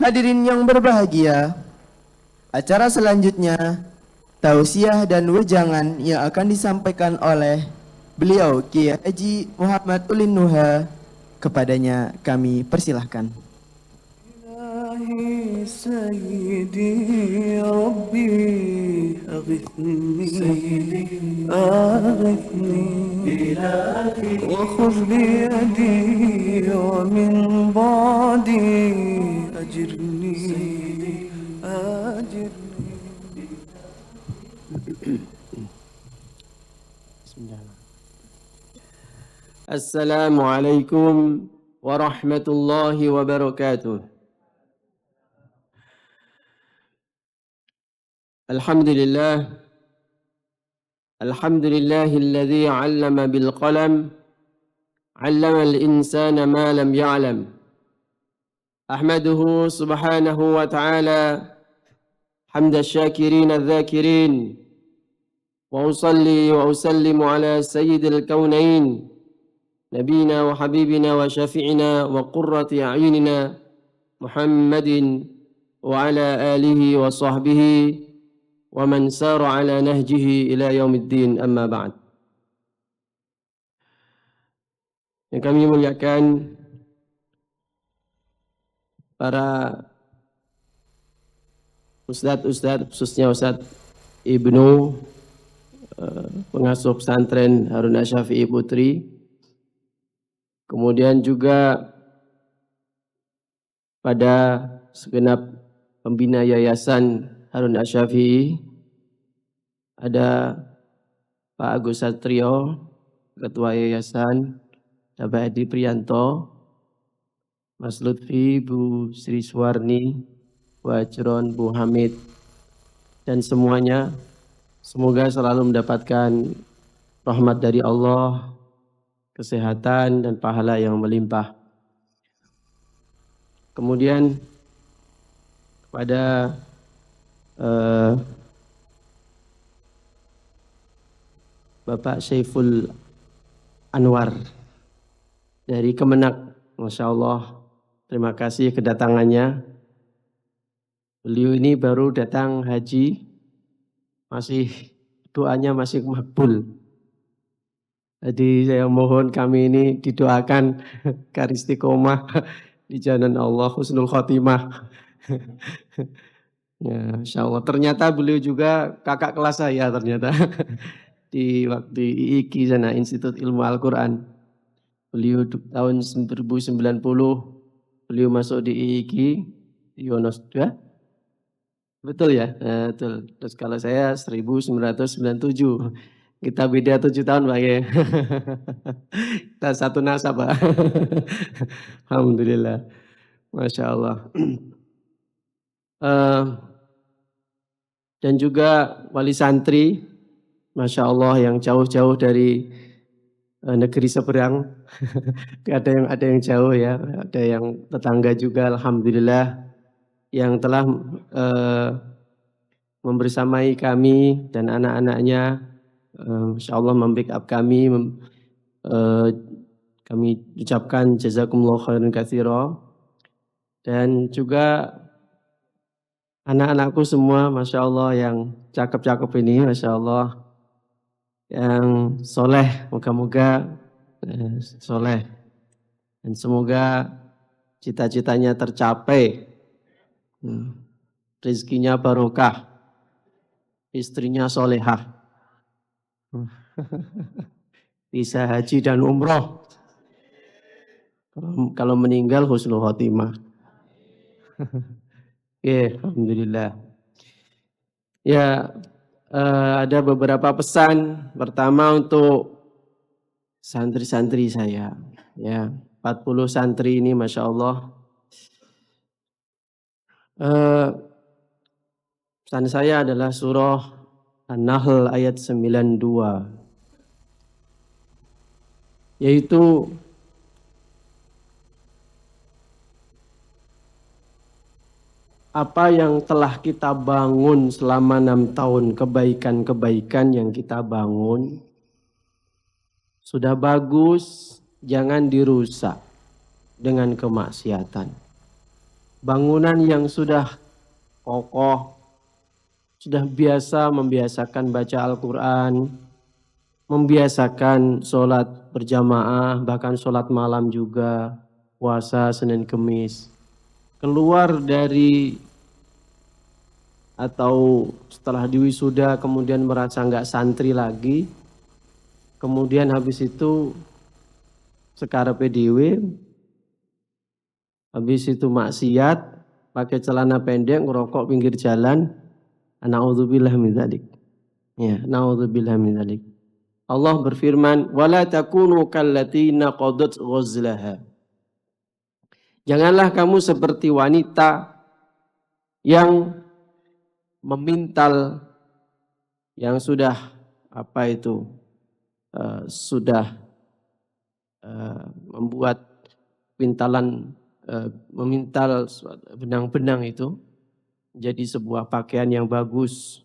Hadirin yang berbahagia, acara selanjutnya tausiah dan wejangan yang akan disampaikan oleh beliau Kiai Haji Muhammad Ulin Nuha. Kepadanya kami persilahkan. إلهي سيدي ربي أغثني وخذ بيدي ومن بعدي أجرني السلام عليكم ورحمة الله وبركاته. الحمد لله الذي علم بالقلم علم الإنسان ما لم يعلم. أحمده سبحانه وتعالى حمد الشاكرين الذاكرين، وأصلي وأسلم على سيد الكونين نبينا وحبيبنا وشفيعنا وقرة أعيننا محمد وعلى آله وصحبه ومن سار على نهجه إلى يوم الدين. أما بعد. Yang kami muliakan para ustadz, khususnya Ustadz Ibnu, pengasuh pesantren Harun Asy-Syafi'i Putri, kemudian juga pada segenap pembina Yayasan Harun Asy-Syafi'i, ada Pak Agus Satrio, Ketua Yayasan, Bapak Edi Priyanto, Mas Lutfi, Bu Sri Suwarni, Bu Ajron, Bu Hamid, dan semuanya. Semoga selalu mendapatkan rahmat dari Allah, kesehatan dan pahala yang melimpah. Kemudian kepada Bapak Syaiful Anwar dari Kemenak, Masya Allah, terima kasih kedatangannya. Beliau ini baru datang haji, doanya masih makbul. Jadi saya mohon kami ini didoakan karistiqomah di jalan Allah, husnul khotimah. Ya, Insya Allah. Ternyata beliau juga kakak kelas saya ternyata di waktu IIQ sana, Institut Ilmu Al-Quran. Beliau tahun 1990 beliau masuk di IIQ di Yonos 2. Betul ya? Betul. Terus kalau saya 1997. Kita beda 7 tahun Pak ya. Kita satu nasab Pak. Alhamdulillah. Masya Allah. Dan juga wali santri, Masya Allah, yang jauh-jauh dari negeri seberang. ada yang jauh ya, ada yang tetangga juga, Alhamdulillah, yang telah membersamai kami dan anak-anaknya. Masya Allah membackup kami. Kami ucapkan jazakumullah khairan katsira. Dan juga anak-anakku semua, Masya Allah, yang cakep-cakep ini, Masya Allah, yang soleh, moga-moga soleh, dan semoga cita-citanya tercapai, rezekinya barokah, istrinya solehah, bisa haji dan umroh, kalau meninggal husnul khotimah. Ya, Alhamdulillah. Ya, ada beberapa pesan. Pertama untuk santri-santri saya, ya, 40 santri ini, Masya Allah. Pesan saya adalah surah An-Nahl ayat 92, yaitu apa yang telah kita bangun selama 6 tahun, kebaikan-kebaikan yang kita bangun, sudah bagus, jangan dirusak dengan kemaksiatan. bangunan yang sudah kokoh, sudah biasa membiasakan baca Al-Quran, membiasakan sholat berjamaah, bahkan sholat malam juga, puasa Senin Kemis. Keluar dari atau setelah diwisuda kemudian merasa nggak santri lagi, kemudian habis itu sekarepe dhewe, habis itu maksiat, pakai celana pendek, ngerokok pinggir jalan, na'udzubillah min dzalik. Ya, na'udzubillah min dzalik. Allah berfirman, "Wala takunu kallati naqadat ghazlaha." Janganlah kamu seperti wanita yang memintal, yang sudah sudah membuat pintalan, memintal benang-benang itu jadi sebuah pakaian yang bagus.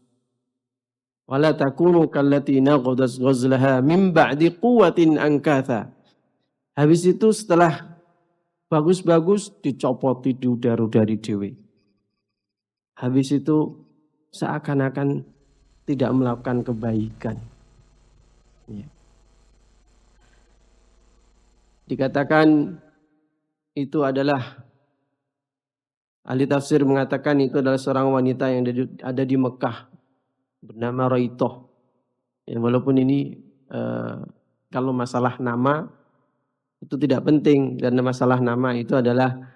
Wala takunu kallati naqadat ghazlaha min ba'di quwwatin ankatha. Habis itu setelah bagus-bagus dicopoti diudar-udari dewe. Habis itu seakan-akan tidak melakukan kebaikan. Ya. Dikatakan itu adalah, ahli tafsir mengatakan itu adalah seorang wanita yang ada di Mekah bernama Raitoh. Ya, walaupun ini kalau masalah nama itu tidak penting karena masalah nama itu adalah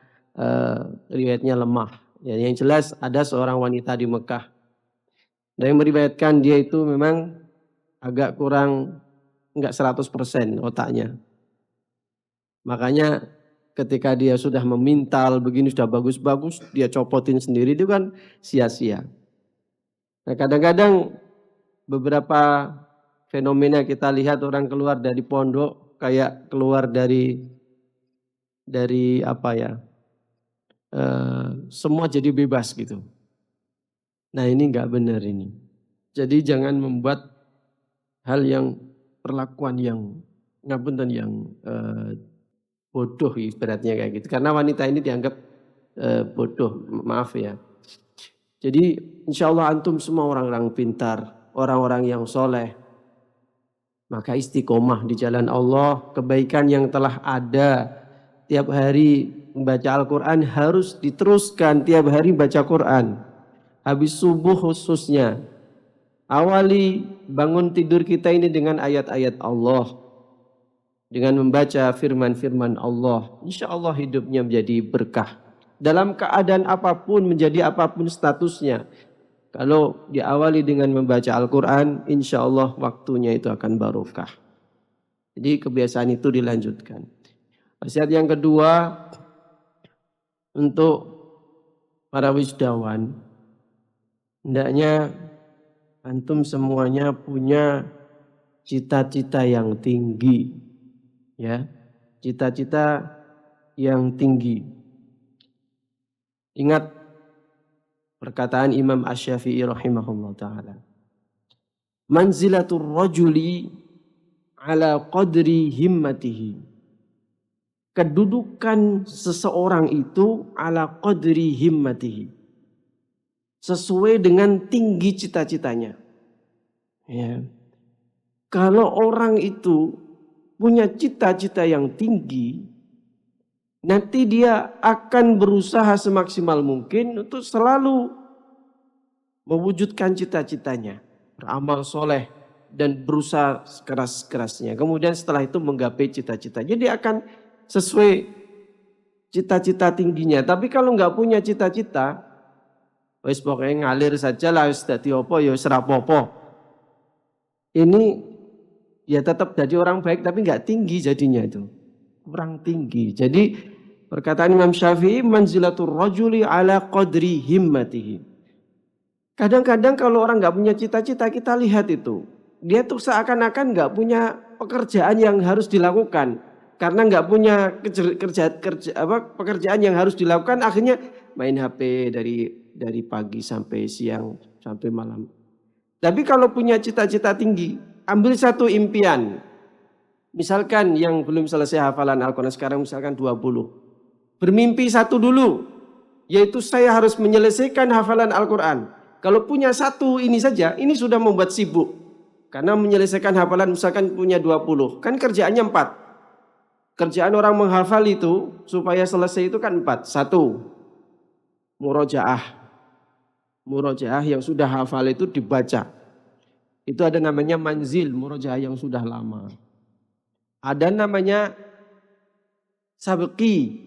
riwayatnya lemah. Ya, yang jelas ada seorang wanita di Mekah. Dan yang meriwayatkan dia itu memang agak kurang, enggak 100% otaknya. Makanya ketika dia sudah memintal begini sudah bagus-bagus, dia copotin sendiri itu kan sia-sia. Nah, kadang-kadang beberapa fenomena kita lihat orang keluar dari pondok kayak keluar dari semua jadi bebas gitu. Nah, ini enggak benar ini. Jadi jangan membuat hal yang perlakuan yang ngapunten yang bodoh ibaratnya kayak gitu. Karena wanita ini dianggap bodoh, maaf ya. Jadi insya Allah antum semua orang-orang pintar, orang-orang yang soleh. Maka istiqomah di jalan Allah, kebaikan yang telah ada. Tiap hari membaca Al-Quran harus diteruskan, tiap hari baca Quran. Habis subuh khususnya. Awali bangun tidur kita ini dengan ayat-ayat Allah. Dengan membaca firman-firman Allah. Insya Allah hidupnya menjadi berkah. Dalam keadaan apapun, menjadi apapun statusnya. Kalau diawali dengan membaca Al-Quran, insya Allah waktunya itu akan barokah. Jadi kebiasaan itu dilanjutkan. Wasiat yang kedua, untuk para wisudawan, hendaknya antum semuanya punya cita-cita yang tinggi. Ya, cita-cita yang tinggi. Ingat perkataan Imam Asy-Syafi'i rahimahullah ta'ala. Manzilatul rajuli ala qadri himmatihi. Kedudukan seseorang itu ala qadri himmatihi. Sesuai dengan tinggi cita-citanya. Ya. Kalau orang itu punya cita-cita yang tinggi, nanti dia akan berusaha semaksimal mungkin untuk selalu mewujudkan cita-citanya. Beramal soleh dan berusaha sekeras-kerasnya. Kemudian setelah itu menggapai cita-cita. Jadi akan sesuai cita-cita tingginya. Tapi kalau nggak punya cita-cita, wis pokoknya ngalir saja lah, wis dadi apa ya wis rapopo. Ini ya tetap jadi orang baik tapi nggak tinggi jadinya itu. Kurang tinggi. Jadi perkataan Imam Syafi'i, manzilatul rajuli ala qadri himmatihi. Kadang-kadang kalau orang nggak punya cita-cita, kita lihat itu. Dia tuh seakan-akan nggak punya pekerjaan yang harus dilakukan. Karena nggak punya pekerjaan yang harus dilakukan, akhirnya main HP dari pagi sampai siang, sampai malam. Tapi kalau punya cita-cita tinggi, ambil satu impian. Misalkan yang belum selesai hafalan Al-Quran sekarang misalkan 20. Bermimpi satu dulu. Yaitu saya harus menyelesaikan hafalan Al-Quran. Kalau punya satu ini saja, ini sudah membuat sibuk. Karena menyelesaikan hafalan misalkan punya 20, kan kerjaannya 4. Kerjaan orang menghafal itu supaya selesai itu kan 4. 1, murojaah. Murojaah yang sudah hafal itu dibaca. Itu ada namanya manzil, murojaah yang sudah lama. Ada namanya sabqi,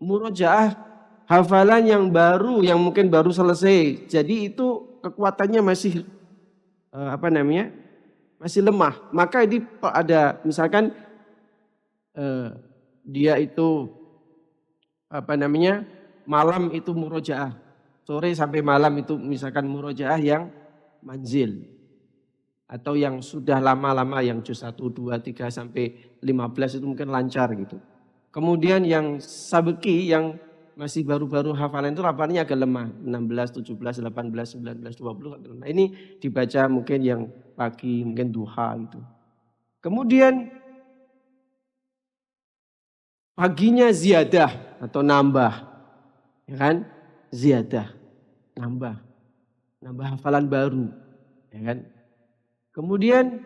murojaah hafalan yang baru, yang mungkin baru selesai. Jadi itu kekuatannya masih masih lemah. Maka ini ada misalkan dia itu malam itu murojaah, sore sampai malam itu misalkan murojaah yang manzil, atau yang sudah lama-lama yang juz 1, 2, 3 sampai 15 itu mungkin lancar gitu. Kemudian yang sabqi yang masih baru-baru hafalan itu hafalannya agak lemah, 16, 17, 18, 19, 20. Nah ini dibaca mungkin yang pagi, mungkin duha gitu. Kemudian paginya ziyadah atau nambah, ya kan? Ziyadah, nambah hafalan baru, ya kan? Kemudian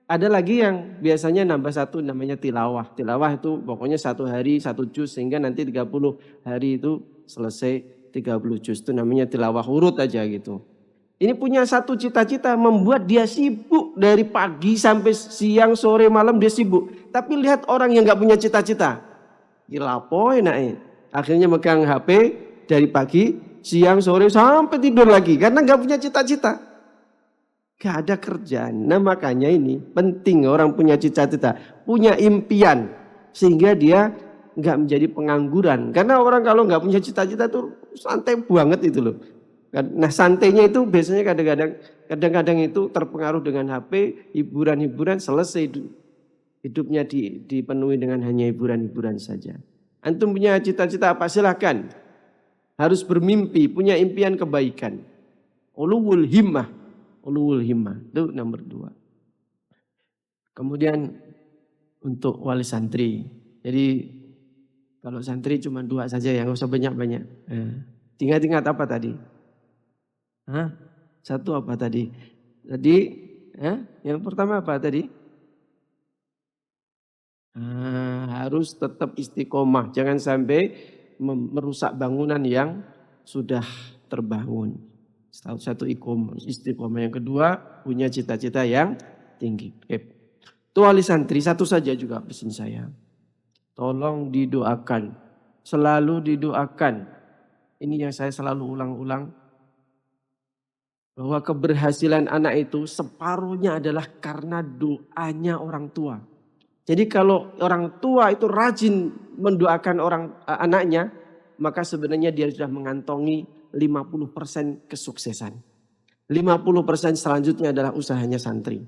ada lagi yang biasanya nambah 1 namanya tilawah. Tilawah itu pokoknya 1 hari 1 juz sehingga nanti 30 hari itu selesai 30 juz. Itu namanya tilawah urut aja gitu. Ini punya satu cita-cita membuat dia sibuk dari pagi sampai siang, sore, malam dia sibuk. Tapi lihat orang yang gak punya cita-cita. Dilapoin naik. Akhirnya megang HP dari pagi, siang, sore sampai tidur lagi. Karena gak punya cita-cita. Gak ada kerjaan. Nah makanya ini penting orang punya cita-cita, punya impian. Sehingga dia gak menjadi pengangguran. Karena orang kalau gak punya cita-cita itu santai banget itu loh. Nah santainya itu biasanya kadang-kadang itu terpengaruh dengan HP, hiburan-hiburan, selesai hidupnya dipenuhi dengan hanya hiburan-hiburan saja. Antum punya cita-cita apa? Silahkan. Harus bermimpi, punya impian kebaikan. Uluwul himmah itu nomor 2. Kemudian untuk wali santri. Jadi kalau santri cuma 2 saja ya, nggak usah banyak-banyak. Ingat-ingat apa tadi? 1 apa tadi? Yang pertama apa tadi? Harus tetap istiqomah. Jangan sampai merusak bangunan yang sudah terbangun. Satu istiqomah. Yang kedua punya cita-cita yang tinggi. Itu wali santri 1 saja juga pesan saya. Tolong didoakan. Selalu didoakan. Ini yang saya selalu ulang-ulang. Bahwa keberhasilan anak itu separuhnya adalah karena doanya orang tua. Jadi kalau orang tua itu rajin mendoakan anaknya, maka sebenarnya dia sudah mengantongi 50% kesuksesan. 50% selanjutnya adalah usahanya santri.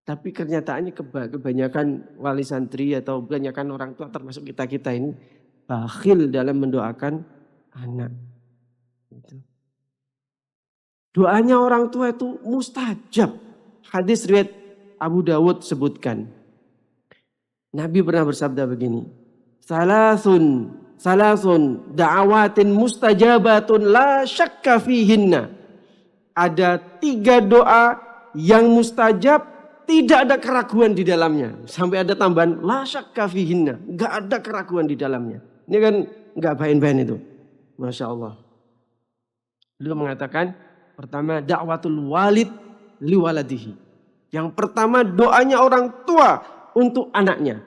Tapi kenyataannya kebanyakan wali santri atau kebanyakan orang tua termasuk kita ini bakhil dalam mendoakan anak. Doanya orang tua itu mustajab. Hadis riwayat Abu Dawud sebutkan. Nabi pernah bersabda begini. Salasun da'awatin mustajabatun la syakka fihinna. Ada 3 doa yang mustajab, tidak ada keraguan di dalamnya. Sampai ada tambahan la syakka fihinna, enggak ada keraguan di dalamnya. Ini kan enggak bain-bain itu. Masya Allah. Beliau mengatakan pertama da'watul walid liwaladihi. Yang pertama doanya orang tua untuk anaknya.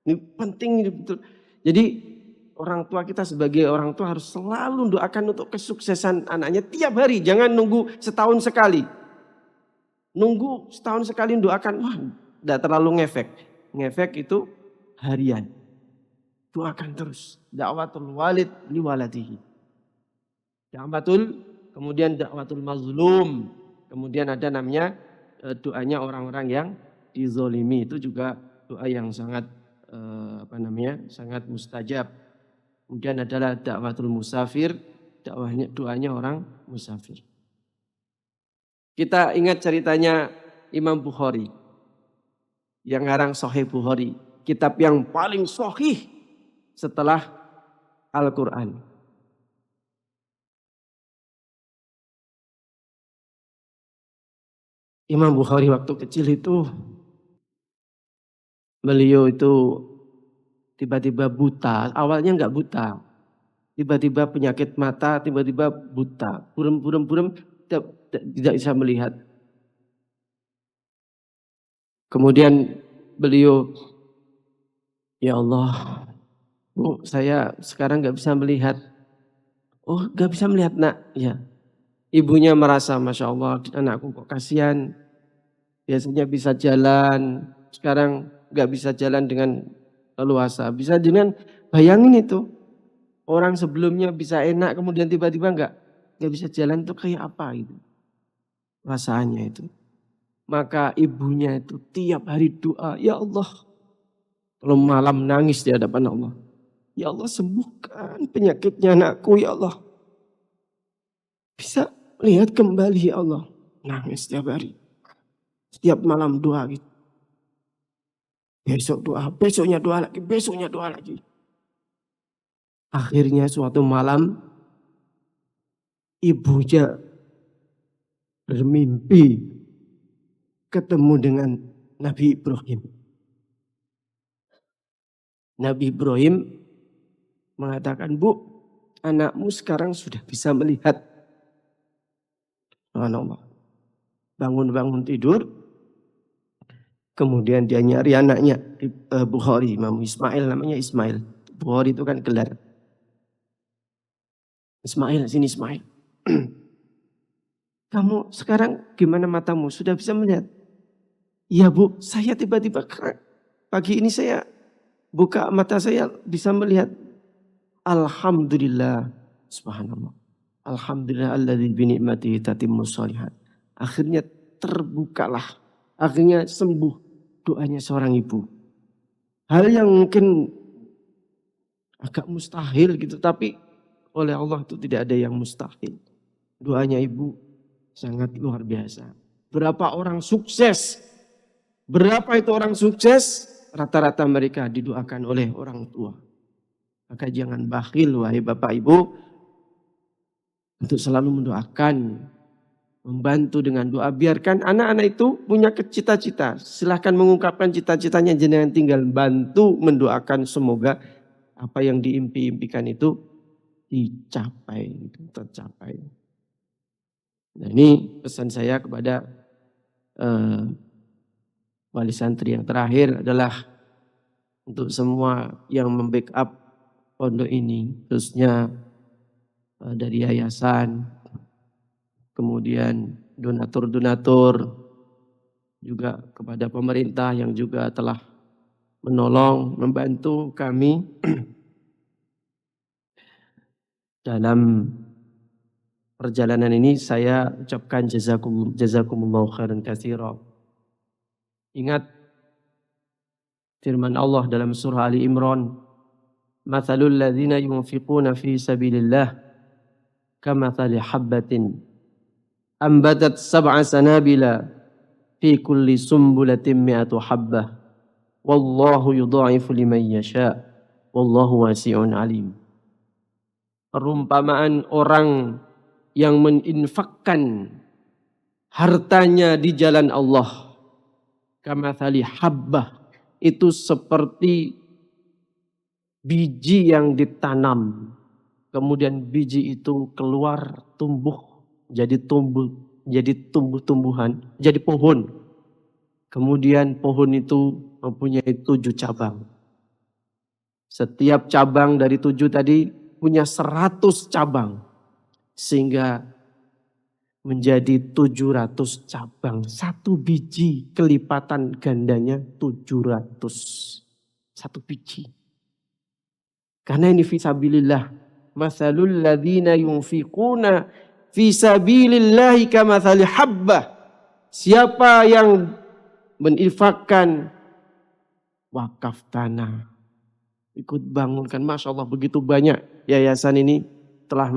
Ini penting betul. Jadi orang tua kita sebagai orang tua harus selalu doakan untuk kesuksesan anaknya tiap hari. Jangan nunggu setahun sekali. Nunggu setahun sekali doakan, wah tidak terlalu ngefek. Ngefek itu harian. Doakan terus. Da'watul walid liwaladihi. Kemudian da'watul mazlum. Kemudian ada namanya doanya orang-orang yang dizolimi. Itu juga doa yang sangat sangat mustajab. Kemudian adalah dakwatul musafir, doanya orang musafir. Kita ingat ceritanya Imam Bukhari yang ngarang Sahih Bukhari, kitab yang paling sahih setelah Al-Quran. Imam Bukhari waktu kecil itu, beliau itu tiba-tiba buta. Awalnya nggak buta. Tiba-tiba penyakit mata, tiba-tiba buta. Burem, tidak bisa melihat. Kemudian beliau, ya Allah, Bu, saya sekarang nggak bisa melihat. Oh, nggak bisa melihat, nak? Ya. Ibunya merasa, Masya Allah, anakku kok kasihan. Biasanya bisa jalan, sekarang nggak bisa jalan dengan leluasa. Bisa dengan, bayangin itu. Orang sebelumnya bisa enak, kemudian tiba-tiba nggak bisa jalan, itu kayak apa itu? Rasanya itu. Maka ibunya itu tiap hari doa, ya Allah. Kalau malam nangis di hadapan Allah. Ya Allah, sembuhkan penyakitnya anakku, ya Allah. Bisa lihat kembali, ya Allah. Nangis setiap hari. Setiap malam doa gitu. Besok doa, besoknya doa lagi, besoknya doa lagi. Akhirnya suatu malam ibunya bermimpi ketemu dengan Nabi Ibrahim. Nabi Ibrahim mengatakan, Bu, anakmu sekarang sudah bisa melihat. Subhanallah. Bangun-bangun tidur. Kemudian dia nyari anaknya. Bukhari, Imam Ismail, namanya Ismail. Bukhari itu kan gelar. Ismail, sini Ismail. Kamu sekarang gimana matamu? Sudah bisa melihat? Iya Bu, saya tiba-tiba pagi ini saya buka mata saya bisa melihat. Alhamdulillah. Subhanallah. Alhamdulillah alladzi bi ni'matihi tatimmus shalihat. Akhirnya terbukalah. Akhirnya sembuh doanya seorang ibu. Hal yang mungkin agak mustahil gitu, tapi oleh Allah itu tidak ada yang mustahil. Doanya ibu sangat luar biasa. Berapa orang sukses? Berapa itu orang sukses? Rata-rata mereka didoakan oleh orang tua. Maka jangan bakhil wahai Bapak Ibu untuk selalu mendoakan, membantu dengan doa. Biarkan anak-anak itu punya cita-cita. Silahkan mengungkapkan cita-citanya, jangan tinggal bantu mendoakan semoga apa yang diimpi-impikan itu dicapai, tercapai. Nah, ini pesan saya kepada wali santri yang terakhir adalah untuk semua yang membackup pondok ini, khususnya dari yayasan, kemudian donatur-donatur, juga kepada pemerintah yang juga telah menolong, membantu kami dalam perjalanan ini. Saya ucapkan jazakumullahu khairan katsira. Ingat firman Allah dalam surah Ali Imran, "Matsalul ladzina yunfiquna fi sabilillah kamatsali habbatin ambatat sab'a sanabila fi kulli sumbulatin mi'atu habbah wallahu yudha'ifu liman yasha wallahu wasi'un alim." Perumpamaan orang yang menginfakkan hartanya di jalan Allah, kamatsali habbah, itu seperti biji yang ditanam, kemudian biji itu keluar tumbuh, jadi tumbuh-tumbuhan, jadi pohon. Kemudian pohon itu mempunyai 7 cabang. Setiap cabang dari 7 tadi punya 100 cabang. Sehingga menjadi 700 cabang. Satu biji kelipatan gandanya 700. Satu biji. Karena ini fisabilillah. Matsalul ladzina yunfiquna fi sabilillahi kamatsali habbah. Siapa yang menginfakkan wakaf tanah, ikut bangunkan, Masya Allah begitu banyak yayasan ini telah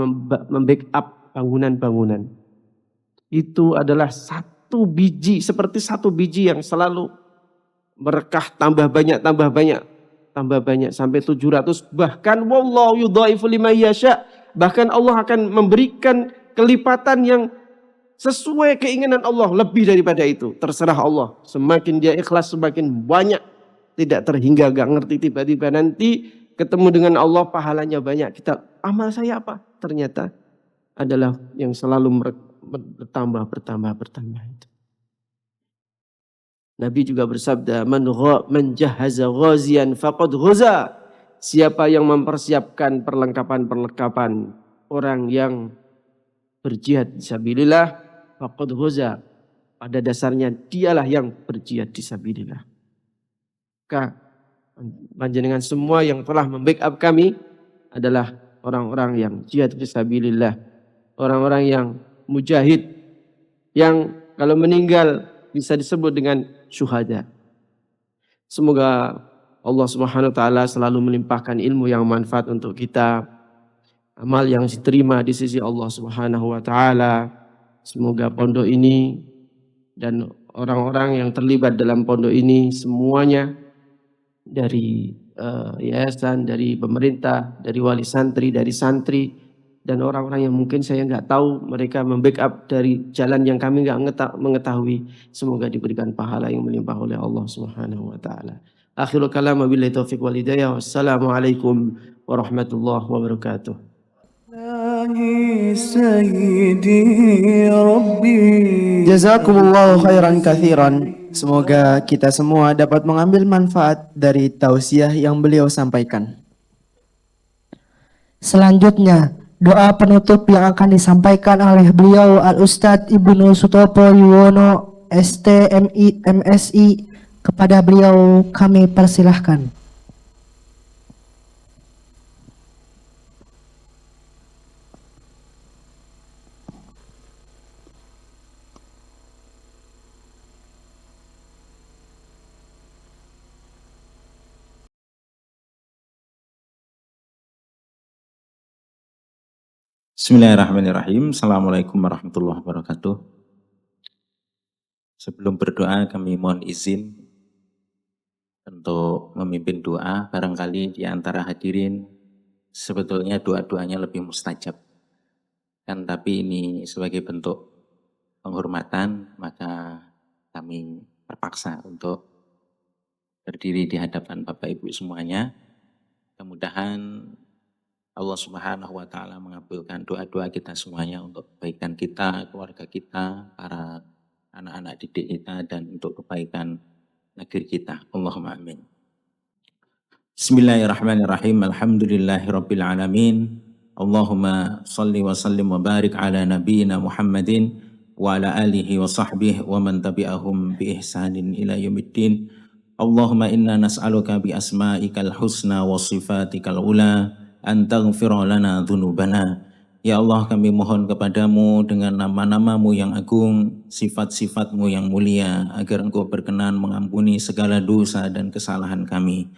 membackup bangunan-bangunan. Itu adalah satu biji, seperti satu biji yang selalu merekah tambah banyak, tambah banyak. tambah banyak sampai 700, bahkan wallahu yudhaifu liman yasha, bahkan Allah akan memberikan kelipatan yang sesuai keinginan Allah, lebih daripada itu. Terserah Allah, semakin dia ikhlas semakin banyak, tidak terhingga, gak ngerti tiba-tiba nanti ketemu dengan Allah pahalanya banyak. Kita amal saya apa? Ternyata adalah yang selalu bertambah. Nabi juga bersabda, man jahaza ghazian faqad ghaza. Siapa yang mempersiapkan perlengkapan orang yang berjihad fisabilillah, faqad ghaza. Pada dasarnya dialah yang berjihad fisabilillah. Maka panjenengan semua yang telah membackup kami adalah orang-orang yang jihad fisabilillah, orang-orang yang mujahid, yang kalau meninggal bisa disebut dengan syuhada. Semoga Allah Subhanahu wa taala selalu melimpahkan ilmu yang manfaat untuk kita, amal yang diterima di sisi Allah Subhanahu wa taala. Semoga pondok ini dan orang-orang yang terlibat dalam pondok ini semuanya, dari yayasan, dari pemerintah, dari wali santri, dari santri, dan orang-orang yang mungkin saya nggak tahu, mereka membackup dari jalan yang kami nggak mengetahui. Semoga diberikan pahala yang melimpah oleh Allah Subhanahu wa taala. Akhirul kalam, wabillahi taufiq wal hidayah. Wassalamualaikum warahmatullahi wabarakatuh. سيدي ربي. Jazakumullahu khairan kathiran. Semoga kita semua dapat mengambil manfaat dari tausiah yang beliau sampaikan. Selanjutnya, doa penutup yang akan disampaikan oleh beliau Al-Ustadz Ibnu Sutopo Yuwono STMI MSI. Kepada beliau kami persilahkan. Bismillahirrahmanirrahim. Assalamualaikum warahmatullahi wabarakatuh. Sebelum berdoa kami mohon izin untuk memimpin doa. Barangkali di antara hadirin sebetulnya doa-doanya lebih mustajab. Tapi ini sebagai bentuk penghormatan, maka kami terpaksa untuk berdiri di hadapan Bapak Ibu semuanya. Mudah-mudahan Allah Subhanahu wa taala mengabulkan doa-doa kita semuanya untuk kebaikan kita, keluarga kita, para anak-anak didik kita, dan untuk kebaikan negeri kita. Allahumma amin. Bismillahirrahmanirrahim. Alhamdulillahirabbil alamin. Allahumma shalli wa sallim wa barik ala nabiyyina Muhammadin wa ala alihi wa sahbihi wa man tabi'ahum bi ihsanin ila yaumiddin. Allahumma inna nas'aluka bi asma'ikal husna wa sifatikal ula an taghfira lana dhunubana. Ya Allah, kami mohon kepadamu dengan nama-namamu yang agung, sifat-sifatmu yang mulia, agar Engkau berkenan mengampuni segala dosa dan kesalahan kami.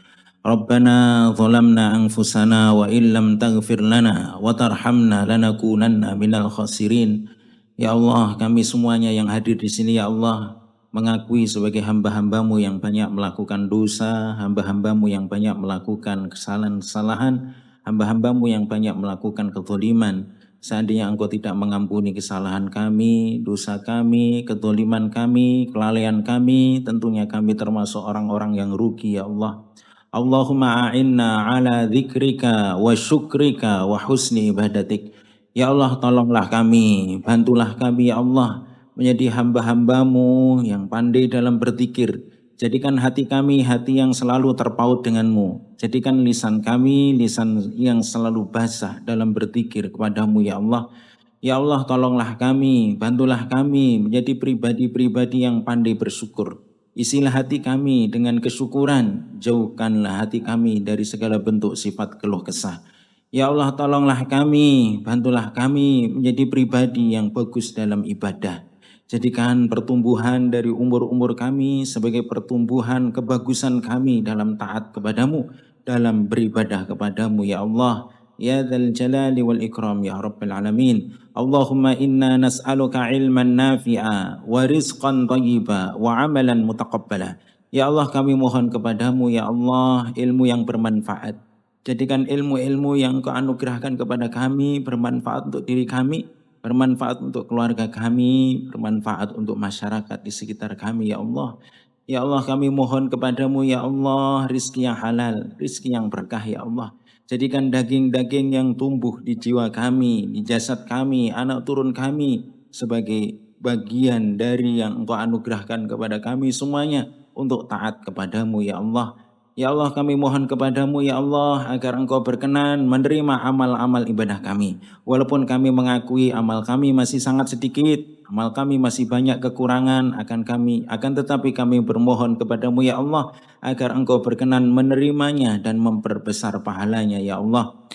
Rabbana zalamna anfusana wa illam taghfir lana wa tarhamna lanakunanna minal khasirin. Ya Allah, kami semuanya yang hadir di sini, ya Allah, mengakui sebagai hamba-hambamu yang banyak melakukan dosa, hamba-hambamu yang banyak melakukan kesalahan-kesalahan, hamba-hambamu yang banyak melakukan kezaliman. Seandainya Engkau tidak mengampuni kesalahan kami, dosa kami, kezaliman kami, kelalaian kami, tentunya kami termasuk orang-orang yang rugi, ya Allah. Allahumma a'inna ala dzikrika wa syukrika wa husni ibadatik. Ya Allah, tolonglah kami, bantulah kami, ya Allah, menjadi hamba-hambamu yang pandai dalam berzikir. Jadikan hati kami hati yang selalu terpaut denganmu. Jadikan lisan kami lisan yang selalu basah dalam berzikir kepadamu, ya Allah. Ya Allah, tolonglah kami, bantulah kami menjadi pribadi-pribadi yang pandai bersyukur. Isilah hati kami dengan kesyukuran, jauhkanlah hati kami dari segala bentuk sifat keluh kesah. Ya Allah, tolonglah kami, bantulah kami menjadi pribadi yang bagus dalam ibadah. Jadikan pertumbuhan dari umur-umur kami sebagai pertumbuhan kebagusan kami dalam taat kepadamu, dalam beribadah kepadamu, ya Allah. Ya dzal jalali wal ikram ya rabbal alamin. Allahumma inna nas'aluka ilman nafi'a wa rizqan thayyiba wa amalan mutaqabbala. Ya Allah kami mohon kepadamu ya Allah ilmu yang bermanfaat. Jadikan ilmu-ilmu yang Engkau anugerahkan kepada kami bermanfaat untuk diri kami, bermanfaat untuk keluarga kami, bermanfaat untuk masyarakat di sekitar kami ya Allah. Ya Allah kami mohon kepadamu ya Allah rizki yang halal, rizki yang berkah ya Allah. Jadikan daging-daging yang tumbuh di jiwa kami, di jasad kami, anak turun kami sebagai bagian dari yang Engkau anugerahkan kepada kami semuanya untuk taat kepadamu ya Allah. Ya Allah kami mohon kepadamu ya Allah agar Engkau berkenan menerima amal-amal ibadah kami. Walaupun kami mengakui amal kami masih sangat sedikit, amal kami masih banyak kekurangan akan tetapi kami bermohon kepadamu ya Allah agar Engkau berkenan menerimanya dan memperbesar pahalanya ya Allah.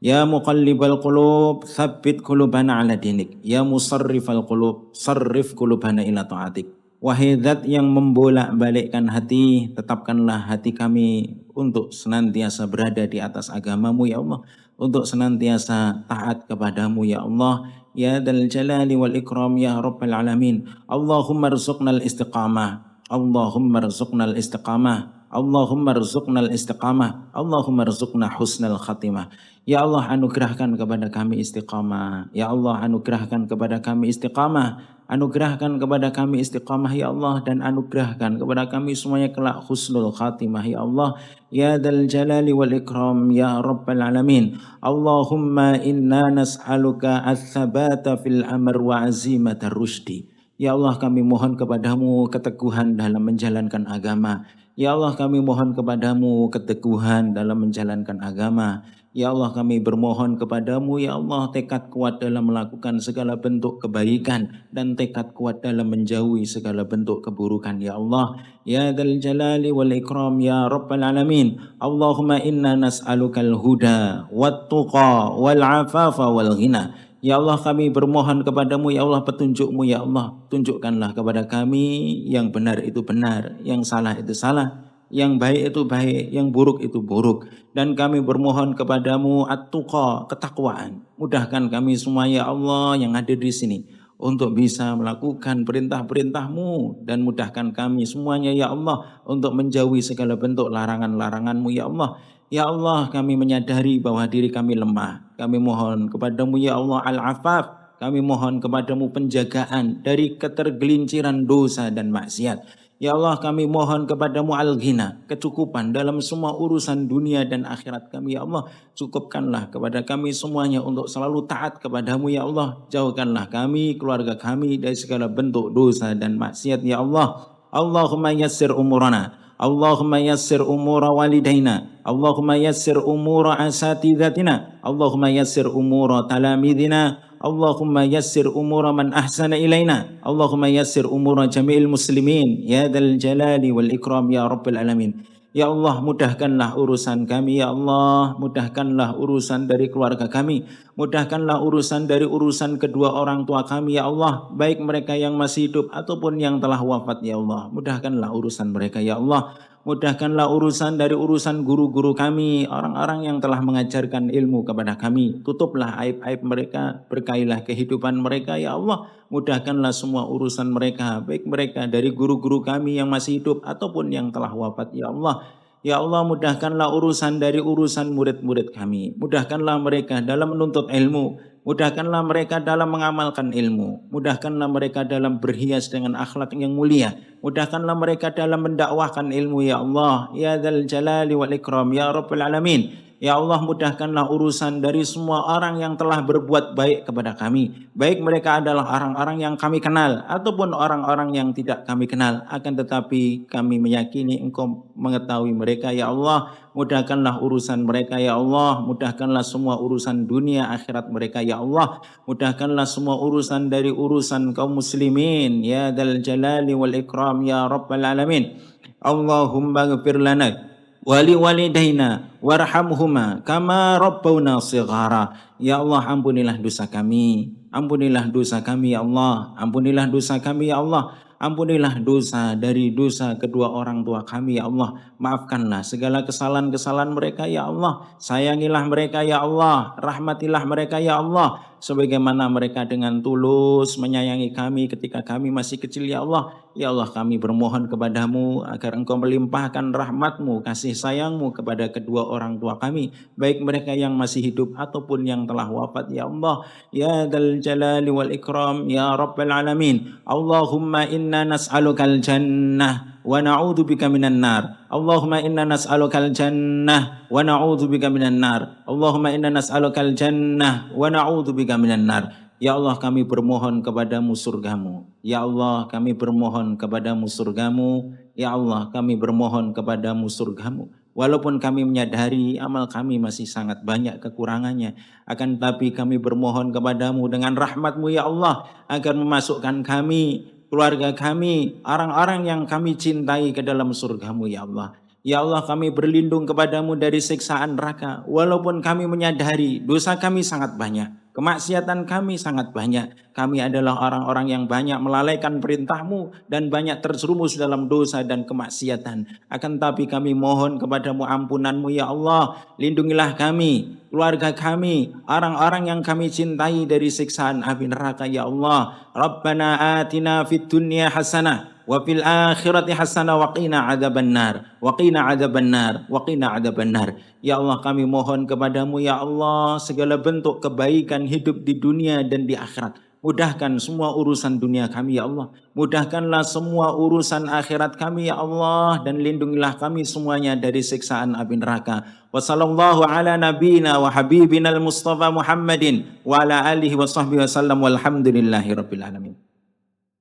Ya muqallibal qulub tsabbit qulubana ala dinik. Ya musarrifal qulub sarrif qulubana ila taatik. Wahai zat yang membolak-balikkan hati, tetapkanlah hati kami untuk senantiasa berada di atas agamamu ya Allah, untuk senantiasa taat kepadamu ya Allah, ya dzal jalali wal ikram ya rabbal alamin. Allahumma rzuqnal istiqamah, Allahumma rzuqnal istiqamah, Allahumma rzuqnal istiqamah, Allahumma rzuqna husnal khatimah. Ya Allah anugerahkan kepada kami istiqamah, ya Allah anugerahkan kepada kami istiqamah, anugerahkan kepada kami istiqamah ya Allah, dan anugerahkan kepada kami semuanya kelak husnul khatimah ya Allah, ya dzal jalali wal ikram ya rabbal alamin. Allahumma inna nas'aluka ats-tsabata fil amr wa azimata rusydi. Ya Allah kami mohon kepadamu keteguhan dalam menjalankan agama. Ya Allah kami mohon kepadamu keteguhan dalam menjalankan agama. Ya Allah kami bermohon kepadamu ya Allah tekad kuat dalam melakukan segala bentuk kebaikan dan tekad kuat dalam menjauhi segala bentuk keburukan ya Allah. Ya dzal jalali wal ikram ya rabbal alamin. Allahumma inna nas'alukal huda wat tuqa wal afafa wal ghina. Ya Allah kami bermohon kepadamu ya Allah petunjukmu ya Allah. Tunjukkanlah kepada kami yang benar itu benar, yang salah itu salah, yang baik itu baik, yang buruk itu buruk. Dan kami bermohon kepadamu at-tuqa, ketakwaan. Mudahkan kami semua ya Allah yang hadir di sini untuk bisa melakukan perintah-perintah-Mu, dan mudahkan kami semuanya ya Allah untuk menjauhi segala bentuk larangan-larangan-Mu ya Allah. Ya Allah kami menyadari bahwa diri kami lemah. Kami mohon kepadamu ya Allah al-afaf. Kami mohon kepadamu penjagaan dari ketergelinciran dosa dan maksiat. Ya Allah kami mohon kepadamu al-ghina, kecukupan dalam semua urusan dunia dan akhirat kami ya Allah. Cukupkanlah kepada kami semuanya untuk selalu taat kepadamu ya Allah. Jauhkanlah kami, keluarga kami dari segala bentuk dosa dan maksiat ya Allah. Allahumma yassir umurana, Allahumma yassir umura walidaina, Allahumma yassir umura asatidatina, Allahumma yassir umura talamidina, Allahumma yassir umura man ahsana ilaina, Allahumma yassir umura jami'il muslimin ya dzal jalali wal ikram ya rabbal alamin. Ya Allah mudahkanlah urusan kami ya Allah, mudahkanlah urusan dari keluarga kami, mudahkanlah urusan dari urusan kedua orang tua kami ya Allah, baik mereka yang masih hidup ataupun yang telah wafat ya Allah. Mudahkanlah urusan mereka ya Allah. Mudahkanlah urusan dari urusan guru-guru kami, orang-orang yang telah mengajarkan ilmu kepada kami. Tutuplah aib-aib mereka, berkailah kehidupan mereka ya Allah. Mudahkanlah semua urusan mereka, baik mereka dari guru-guru kami yang masih hidup ataupun yang telah wafat ya Allah. Ya Allah mudahkanlah urusan dari urusan murid-murid kami. Mudahkanlah mereka dalam menuntut ilmu. Mudahkanlah mereka dalam mengamalkan ilmu. Mudahkanlah mereka dalam berhias dengan akhlak yang mulia. Mudahkanlah mereka dalam mendakwahkan ilmu ya Allah. Ya dzal jalali wal ikram ya rabbal alamin. Ya Allah mudahkanlah urusan dari semua orang yang telah berbuat baik kepada kami. Baik mereka adalah orang-orang yang kami kenal ataupun orang-orang yang tidak kami kenal. Akan tetapi kami meyakini Engkau mengetahui mereka ya Allah. Mudahkanlah urusan mereka ya Allah. Mudahkanlah semua urusan dunia akhirat mereka ya Allah. Mudahkanlah semua urusan dari urusan kaum muslimin. Ya dzal jalali wal ikram ya rabbal alamin. Allahumma ghfir lana wali walidaina warhamhuma kama rabbawna shighara. Ya Allah ampunilah dosa kami, ampunilah dosa kami ya Allah, ampunilah dosa kami ya Allah, ampunilah dosa dari dosa kedua orang tua kami ya Allah. Maafkanlah segala kesalahan-kesalahan mereka ya Allah, sayangilah mereka ya Allah, rahmatilah mereka ya Allah. sebagaimana mereka dengan tulus menyayangi kami ketika kami masih kecil ya Allah. Ya Allah, kami bermohon kepadamu agar Engkau melimpahkan rahmat-Mu, kasih sayang-Mu kepada kedua orang tua kami, baik mereka yang masih hidup ataupun yang telah wafat ya Allah. Ya dzal jalali wal ikram ya rabbal alamin. Allahumma inna nas'alukal jannah wa na'udzubika minan nar. Allahumma inna nas'alukal jannah wa na'udzubika minan nar. Allahumma inna nas'alukal jannah wa na'udzubika minan nar. Ya Allah, kami bermohon kepadamu surgamu. Ya Allah, kami bermohon kepadamu surgamu. Ya Allah, kami bermohon kepadamu surgamu. Walaupun kami menyadari amal kami masih sangat banyak kekurangannya, akan tetapi kami bermohon kepadamu dengan rahmat-Mu ya Allah, agar memasukkan kami, keluarga kami, orang-orang yang kami cintai ke dalam surgamu ya Allah. Ya Allah, kami berlindung kepadamu dari siksaan neraka. Walaupun kami menyadari dosa kami sangat banyak, kemaksiatan kami sangat banyak. Kami adalah orang-orang yang banyak melalaikan perintah-Mu dan banyak terjerumus dalam dosa dan kemaksiatan. Akan tapi kami mohon kepadamu ampunan-Mu ya Allah. Lindungilah kami, keluarga kami, orang-orang yang kami cintai dari siksaan api neraka ya Allah. Rabbana atina fid dunya hasanah wa fil akhirati hasanah wa qina adzabannar wa qina adzabannar wa qina adzabannar. Ya Allah, kami mohon kepadamu ya Allah, segala bentuk kebaikan hidup di dunia dan di akhirat. Mudahkan semua urusan dunia kami ya Allah. Mudahkanlah semua urusan akhirat kami ya Allah, dan lindungilah kami semuanya dari siksaan api neraka. Wa sallallahu ala nabiyyina wa habibina al-Mustafa Muhammadin wa ala alihi wa sahbihi wasallam walhamdulillahi rabbil alamin.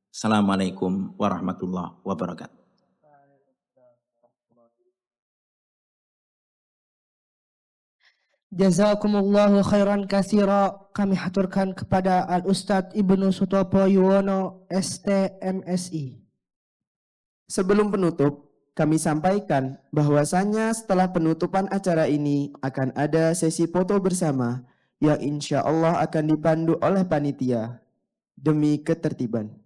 Assalamualaikum warahmatullahi wabarakatuh. Jazakumullahu khairan katsira. Kami haturkan kepada Al Ustadz Ibnu Sutopo Yuwono ST MSI. Sebelum penutup, kami sampaikan bahwasannya setelah penutupan acara ini akan ada sesi foto bersama yang insya Allah akan dipandu oleh panitia demi ketertiban.